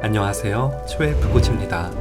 안녕하세요. 초에프코치입니다.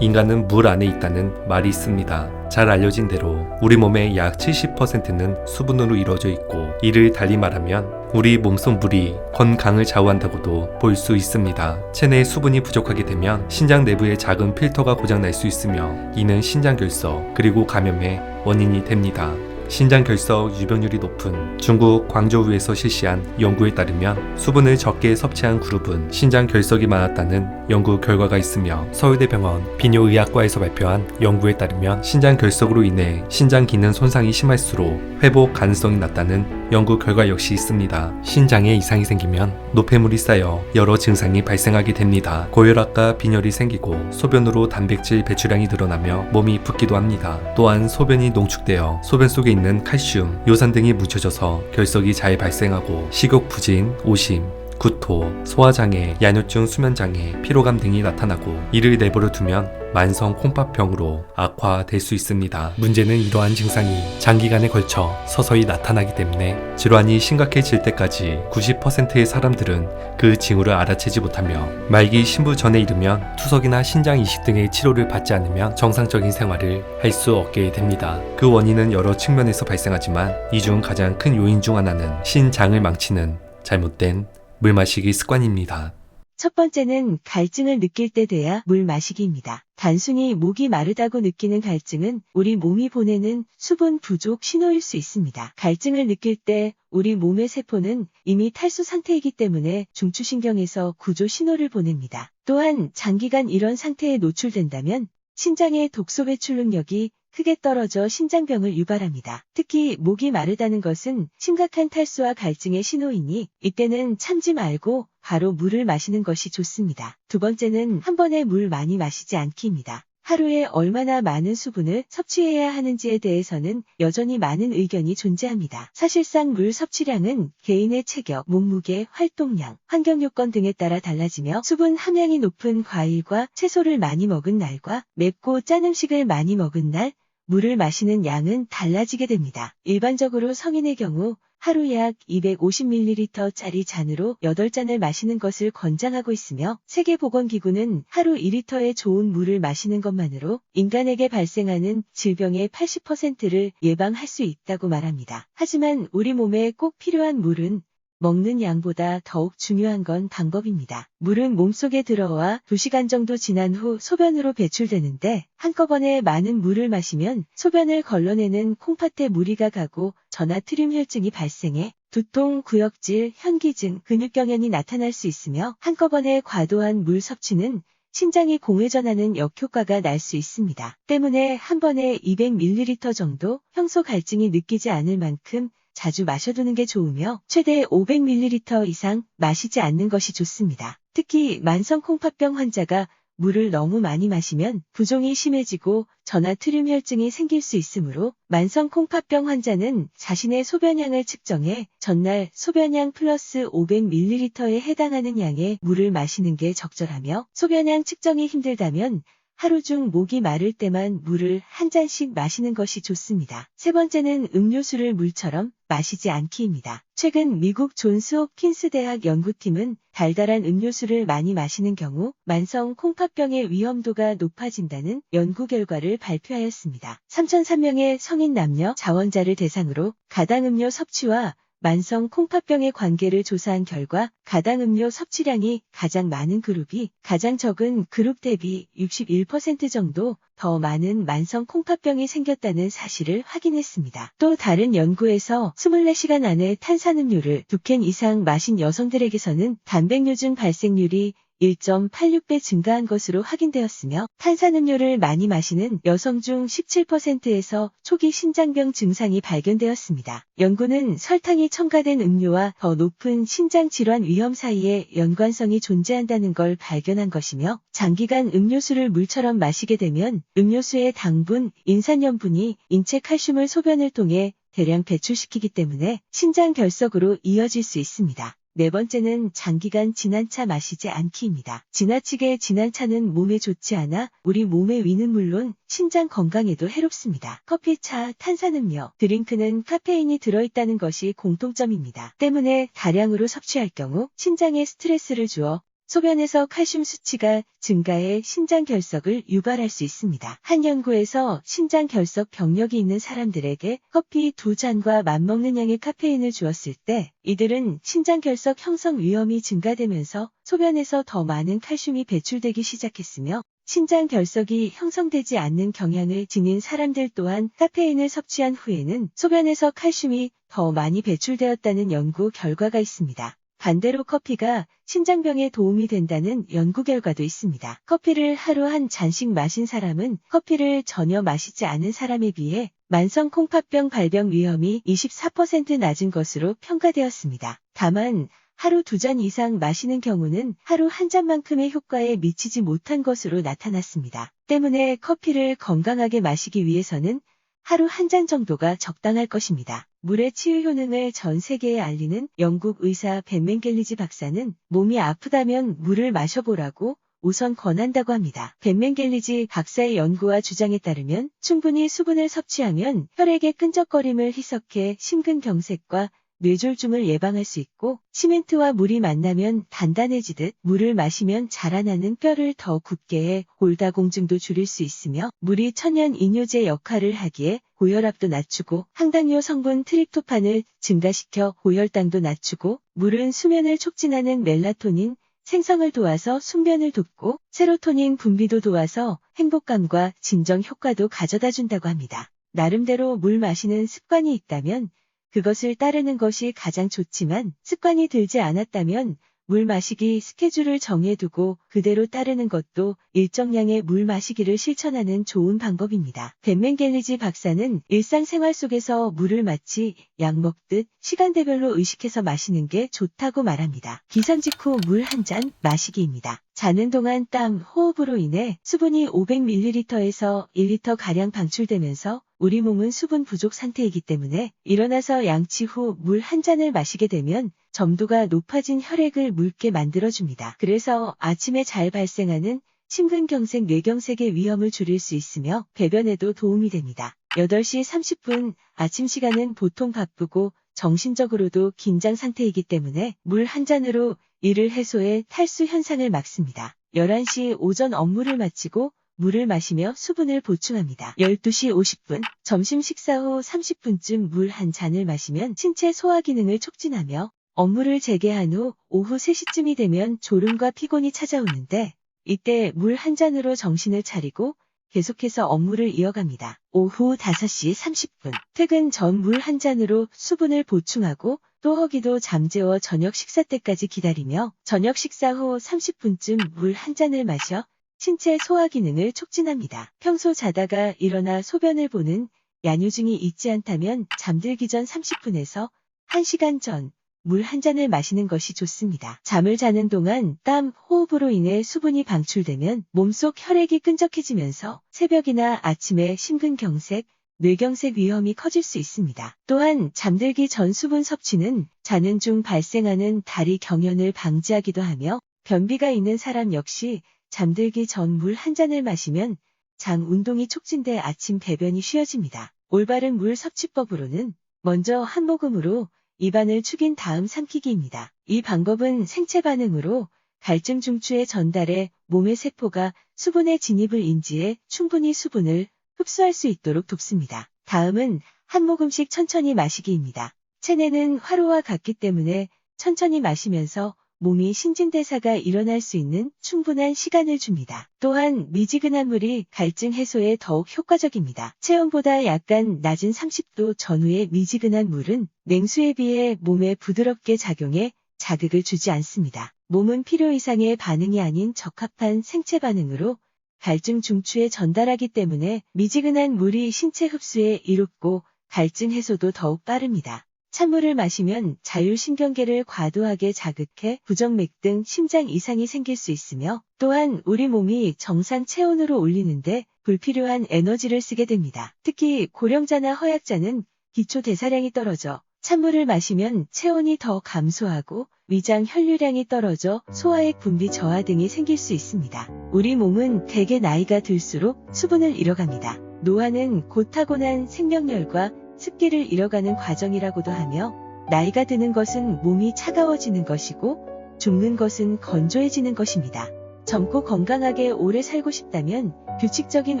인간은 물 안에 있다는 말이 있습니다. 잘 알려진 대로 우리 몸의 약 70%는 수분으로 이루어져 있고, 이를 달리 말하면 우리 몸속 물이 건강을 좌우한다고도 볼 수 있습니다. 체내에 수분이 부족하게 되면 신장 내부의 작은 필터가 고장날 수 있으며, 이는 신장결석 그리고 감염의 원인이 됩니다. 신장결석 유병률이 높은 중국 광저우에서 실시한 연구에 따르면 수분을 적게 섭취한 그룹은 신장결석이 많았다는 연구 결과가 있으며, 서울대병원 비뇨의학과에서 발표한 연구에 따르면 신장결석으로 인해 신장 기능 손상이 심할수록 회복 가능성이 낮다는 연구 결과 역시 있습니다. 신장에 이상이 생기면 노폐물이 쌓여 여러 증상이 발생하게 됩니다. 고혈압과 빈혈이 생기고 소변으로 단백질 배출량이 늘어나며 몸이 붓기도 합니다. 또한 소변이 농축되어 소변 속에 있는 칼슘, 요산 등이 묻혀져서 결석이 잘 발생하고, 식욕 부진, 오심, 구토, 소화장애, 야뇨증, 수면장애, 피로감 등이 나타나고, 이를 내버려 두면 만성 콩팥병으로 악화될 수 있습니다. 문제는 이러한 증상이 장기간에 걸쳐 서서히 나타나기 때문에 질환이 심각해질 때까지 90%의 사람들은 그 징후를 알아채지 못하며 말기 신부 전에 이르면 투석이나 신장 이식 등의 치료를 받지 않으면 정상적인 생활을 할 수 없게 됩니다. 그 원인은 여러 측면에서 발생하지만 이 중 가장 큰 요인 중 하나는 신장을 망치는 잘못된 물 마시기 습관입니다. 첫 번째는 갈증을 느낄 때 돼야 물 마시기입니다. 단순히 목이 마르다고 느끼는 갈증은 우리 몸이 보내는 수분 부족 신호일 수 있습니다. 갈증을 느낄 때 우리 몸의 세포는 이미 탈수 상태이기 때문에 중추신경에서 구조 신호를 보냅니다. 또한 장기간 이런 상태에 노출된다면 신장의 독소 배출 능력이 크게 떨어져 신장병을 유발합니다. 특히 목이 마르다는 것은 심각한 탈수와 갈증의 신호이니 이때는 참지 말고 바로 물을 마시는 것이 좋습니다. 두 번째는 한 번에 물 많이 마시지 않기입니다. 하루에 얼마나 많은 수분을 섭취해야 하는지에 대해서는 여전히 많은 의견이 존재합니다. 사실상 물 섭취량은 개인의 체격, 몸무게, 활동량, 환경 요건 등에 따라 달라지며, 수분 함량이 높은 과일과 채소를 많이 먹은 날과 맵고 짠 음식을 많이 먹은 날, 물을 마시는 양은 달라지게 됩니다. 일반적으로 성인의 경우 하루 약 250ml짜리 잔으로 8잔을 마시는 것을 권장하고 있으며, 세계보건기구는 하루 2리터의 좋은 물을 마시는 것만으로 인간에게 발생하는 질병의 80%를 예방할 수 있다고 말합니다. 하지만 우리 몸에 꼭 필요한 물은 먹는 양보다 더욱 중요한 건 방법입니다. 물은 몸속에 들어와 2시간 정도 지난 후 소변으로 배출되는데, 한꺼번에 많은 물을 마시면 소변을 걸러내는 콩팥에 무리가 가고 전하트륨 혈증이 발생해 두통, 구역질, 현기증, 근육경련이 나타날 수 있으며, 한꺼번에 과도한 물 섭취는 신장이 공회전하는 역효과가 날 수 있습니다. 때문에 한 번에 200ml 정도, 평소 갈증이 느끼지 않을 만큼 자주 마셔두는 게 좋으며, 최대 500ml 이상 마시지 않는 것이 좋습니다. 특히 만성 콩팥병 환자가 물을 너무 많이 마시면 부종이 심해지고 전하트륨 혈증이 생길 수 있으므로, 만성 콩팥병 환자는 자신의 소변량을 측정해 전날 소변량 플러스 500ml에 해당하는 양의 물을 마시는 게 적절하며, 소변량 측정이 힘들다면 하루 중 목이 마를 때만 물을 한 잔씩 마시는 것이 좋습니다. 세 번째는 음료수를 물처럼 마시지 않기입니다. 최근 미국 존스 홉킨스 대학 연구팀은 달달한 음료수를 많이 마시는 경우 만성 콩팥병의 위험도가 높아진다는 연구 결과를 발표하였습니다. 3,003명의 성인 남녀 자원자를 대상으로 가당 음료 섭취와 만성 콩팥병의 관계를 조사한 결과, 가당 음료 섭취량이 가장 많은 그룹이 가장 적은 그룹 대비 61% 정도 더 많은 만성 콩팥병이 생겼다는 사실을 확인했습니다. 또 다른 연구에서 24시간 안에 탄산음료를 2캔 이상 마신 여성들에게서는 단백뇨증 발생률이 1.86배 증가한 것으로 확인되었으며, 탄산음료를 많이 마시는 여성 중 17%에서 초기 신장병 증상이 발견되었습니다. 연구는 설탕이 첨가된 음료와 더 높은 신장 질환 위험 사이에 연관성이 존재한다는 걸 발견한 것이며, 장기간 음료수를 물처럼 마시게 되면 음료수의 당분, 인산염분이 인체 칼슘을 소변을 통해 대량 배출시키기 때문에 신장 결석으로 이어질 수 있습니다. 네 번째는 장기간 진한 차 마시지 않기입니다. 지나치게 진한 차는 몸에 좋지 않아 우리 몸의 위는 물론 신장 건강에도 해롭습니다. 커피, 차, 탄산음료, 드링크는 카페인이 들어있다는 것이 공통점입니다. 때문에 다량으로 섭취할 경우 신장에 스트레스를 주어 소변에서 칼슘 수치가 증가해 신장 결석을 유발할 수 있습니다. 한 연구에서 신장 결석 병력이 있는 사람들에게 커피 2잔과 맞먹는 양의 카페인을 주었을 때 이들은 신장 결석 형성 위험이 증가되면서 소변에서 더 많은 칼슘이 배출되기 시작했으며 신장 결석이 형성되지 않는 경향을 지닌 사람들 또한 카페인을 섭취한 후에는 소변에서 칼슘이 더 많이 배출되었다는 연구 결과가 있습니다. 반대로 커피가 신장병에 도움이 된다는 연구 결과도 있습니다. 커피를 하루 한 잔씩 마신 사람은 커피를 전혀 마시지 않은 사람에 비해 만성 콩팥병 발병 위험이 24% 낮은 것으로 평가되었습니다. 다만 하루 2잔 이상 마시는 경우는 하루 한 잔만큼의 효과에 미치지 못한 것으로 나타났습니다. 때문에 커피를 건강하게 마시기 위해서는 하루 한 잔 정도가 적당할 것입니다. 물의 치유 효능을 전 세계에 알리는 영국 의사 벤 맨겔리지 박사는 몸이 아프다면 물을 마셔보라고 우선 권한다고 합니다. 벤 맨겔리지 박사의 연구와 주장에 따르면 충분히 수분을 섭취하면 혈액의 끈적거림을 희석해 심근경색과 뇌졸중을 예방할 수 있고 시멘트와 물이 만나면 단단해지듯 물을 마시면 자라나는 뼈를 더 굳게 해 골다공증도 줄일 수 있으며 물이 천연 이뇨제 역할을 하기에 고혈압도 낮추고 항당뇨 성분 트립토판을 증가시켜 고혈당도 낮추고 물은 수면을 촉진하는 멜라토닌 생성을 도와서 숙면을 돕고 세로토닌 분비도 도와서 행복감과 진정 효과도 가져다 준다고 합니다. 나름대로 물 마시는 습관이 있다면 그것을 따르는 것이 가장 좋지만 습관이 들지 않았다면 물 마시기 스케줄을 정해두고 그대로 따르는 것도 일정량의 물 마시기를 실천하는 좋은 방법입니다. 벤 맨겔리지 박사는 일상생활 속에서 물을 마치 약 먹듯 시간대별로 의식해서 마시는 게 좋다고 말합니다. 기상 직후 물 한 잔 마시기입니다. 자는 동안 땀, 호흡으로 인해 수분이 500ml에서 1리터가량 방출되면서 우리 몸은 수분 부족 상태이기 때문에 일어나서 양치 후 물 한 잔을 마시게 되면 점도가 높아진 혈액을 묽게 만들어줍니다. 그래서 아침에 잘 발생하는 심근경색, 뇌경색의 위험을 줄일 수 있으며 배변에도 도움이 됩니다. 8시 30분 아침 시간은 보통 바쁘고 정신적으로도 긴장 상태이기 때문에 물 한 잔으로 이를 해소해 탈수 현상을 막습니다. 11시 오전 업무를 마치고 물을 마시며 수분을 보충합니다. 12시 50분, 점심 식사 후 30분쯤 물 한 잔을 마시면 신체 소화 기능을 촉진하며 업무를 재개한 후 오후 3시쯤이 되면 졸음과 피곤이 찾아오는데 이때 물 한 잔으로 정신을 차리고 계속해서 업무를 이어갑니다. 오후 5시 30분, 퇴근 전 물 한 잔으로 수분을 보충하고 또 허기도 잠재워 저녁 식사 때까지 기다리며 저녁 식사 후 30분쯤 물 한 잔을 마셔 신체 소화 기능을 촉진합니다. 평소 자다가 일어나 소변을 보는 야뇨증이 있지 않다면 잠들기 전 30분에서 1시간 전 물 한 잔을 마시는 것이 좋습니다. 잠을 자는 동안 땀, 호흡으로 인해 수분이 방출되면 몸속 혈액이 끈적해지면서 새벽이나 아침에 심근경색, 뇌경색 위험이 커질 수 있습니다. 또한 잠들기 전 수분 섭취는 자는 중 발생하는 다리 경련을 방지하기도 하며 변비가 있는 사람 역시 잠들기 전 물 한 잔을 마시면 장 운동이 촉진돼 아침 배변이 쉬워집니다. 올바른 물 섭취법으로는 먼저 한 모금으로 입안을 축인 다음 삼키기입니다. 이 방법은 생체 반응으로 갈증 중추에 전달해 몸의 세포가 수분의 진입을 인지해 충분히 수분을 흡수할 수 있도록 돕습니다. 다음은 한 모금씩 천천히 마시기입니다. 체내는 화로와 같기 때문에 천천히 마시면서 몸이 신진대사가 일어날 수 있는 충분한 시간을 줍니다. 또한 미지근한 물이 갈증 해소에 더욱 효과적입니다. 체온보다 약간 낮은 30도 전후의 미지근한 물은 냉수에 비해 몸에 부드럽게 작용해 자극을 주지 않습니다. 몸은 필요 이상의 반응이 아닌 적합한 생체 반응으로 갈증 중추에 전달하기 때문에 미지근한 물이 신체 흡수에 이롭고 갈증 해소도 더욱 빠릅니다. 찬물을 마시면 자율신경계를 과도하게 자극해 부정맥 등 심장 이상이 생길 수 있으며 또한 우리 몸이 정상 체온으로 올리는데 불필요한 에너지를 쓰게 됩니다. 특히 고령자나 허약자는 기초 대사량이 떨어져 찬물을 마시면 체온이 더 감소하고 위장 혈류량이 떨어져 소화액 분비 저하 등이 생길 수 있습니다. 우리 몸은 대개 나이가 들수록 수분을 잃어갑니다. 노화는 곧 타고난 생명력과 습기를 잃어가는 과정이라고도 하며 나이가 드는 것은 몸이 차가워지는 것이고 죽는 것은 건조해지는 것입니다. 젊고 건강하게 오래 살고 싶다면 규칙적인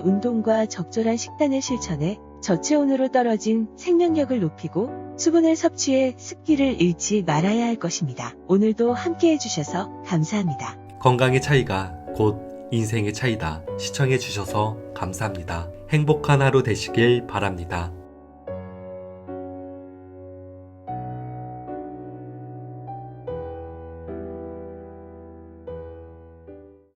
운동과 적절한 식단을 실천해 저체온으로 떨어진 생명력을 높이고 수분을 섭취해 습기를 잃지 말아야 할 것입니다. 오늘도 함께 해주셔서 감사합니다. 건강의 차이가 곧 인생의 차이다. 시청해주셔서 감사합니다. 행복한 하루 되시길 바랍니다.